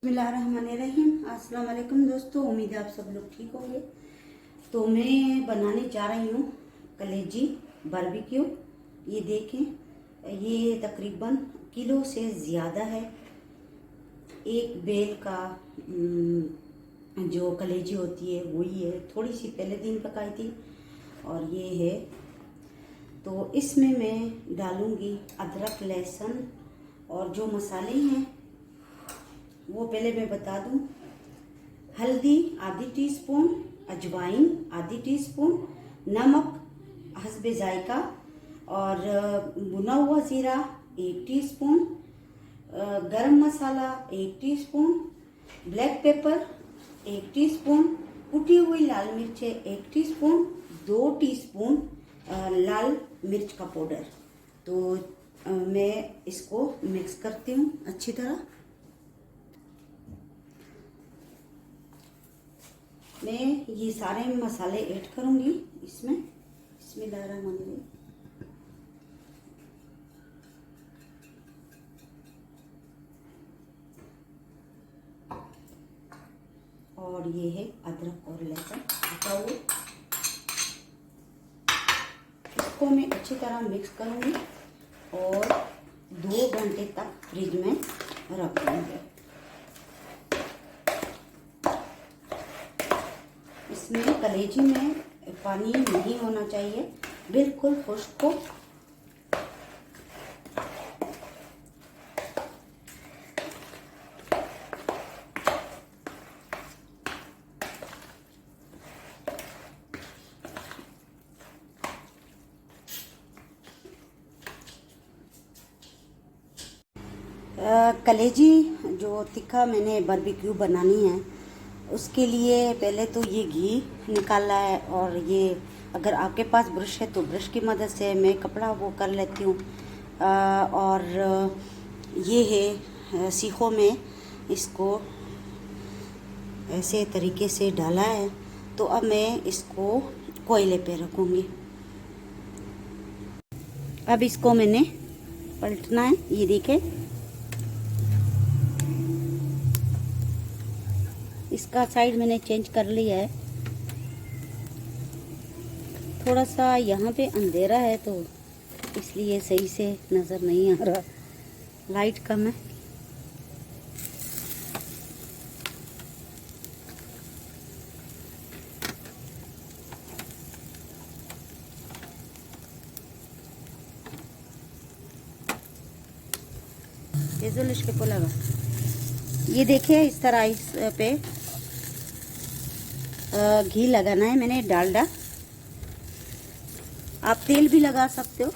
बिस्मिल्लाहिर्रहमानिर्रहीम। अस्सलाम वालेकुम दोस्तों, उम्मीद है आप सब लोग ठीक होंगे। तो मैं बनाने जा रही हूँ कलेजी बारबेक्यू। ये देखें, ये तकरीबन किलो से ज़्यादा है। एक बेल का जो कलेजी होती है वही है, थोड़ी सी पहले दिन पकाई थी और ये है। तो इसमें मैं डालूँगी अदरक, लहसुन और जो मसाले हैं वो पहले मैं बता दूं। हल्दी आधी टीस्पून, अजवाइन आधी टीस्पून, नमक हस्बे जायका और भुना हुआ ज़ीरा 1 टीस्पून, गरम मसाला 1 टीस्पून, ब्लैक पेपर 1 टीस्पून, कुटी हुई लाल मिर्चें 1 टीस्पून, 2 टीस्पून लाल मिर्च का पाउडर। तो मैं इसको मिक्स करती हूँ अच्छी तरह। मैं ये सारे मसाले ऐड करूंगी इसमें। बिस्मिल्लाहिर्रहमानिर्रहीम। और ये है अदरक और लहसुन कटा हुआ। इसको मैं अच्छी तरह मिक्स करूंगी और 2 घंटे तक फ्रिज में रख दूंगी। इसमें कलेजी में पानी नहीं होना चाहिए, बिल्कुल खुश्क हो। कलेजी जो तिक्का मैंने बारबेक्यू बनानी है उसके लिए पहले तो ये घी निकाला है। और ये अगर आपके पास ब्रश है तो ब्रश की मदद से मैं कपड़ा वो कर लेती हूँ। और ये है सीखों में इसको ऐसे तरीके से डाला है। तो अब मैं इसको कोयले पे रखूँगी। अब इसको मैंने पलटना है, ये देखें। इसका साइड मैंने चेंज कर लिया है। थोड़ा सा यहाँ पे अंधेरा है तो इसलिए सही से नज़र नहीं आ रहा, लाइट कम है। ये देखिए, इस तरह इस पे घी लगाना है। मैंने डालडा, आप तेल भी लगा सकते हो।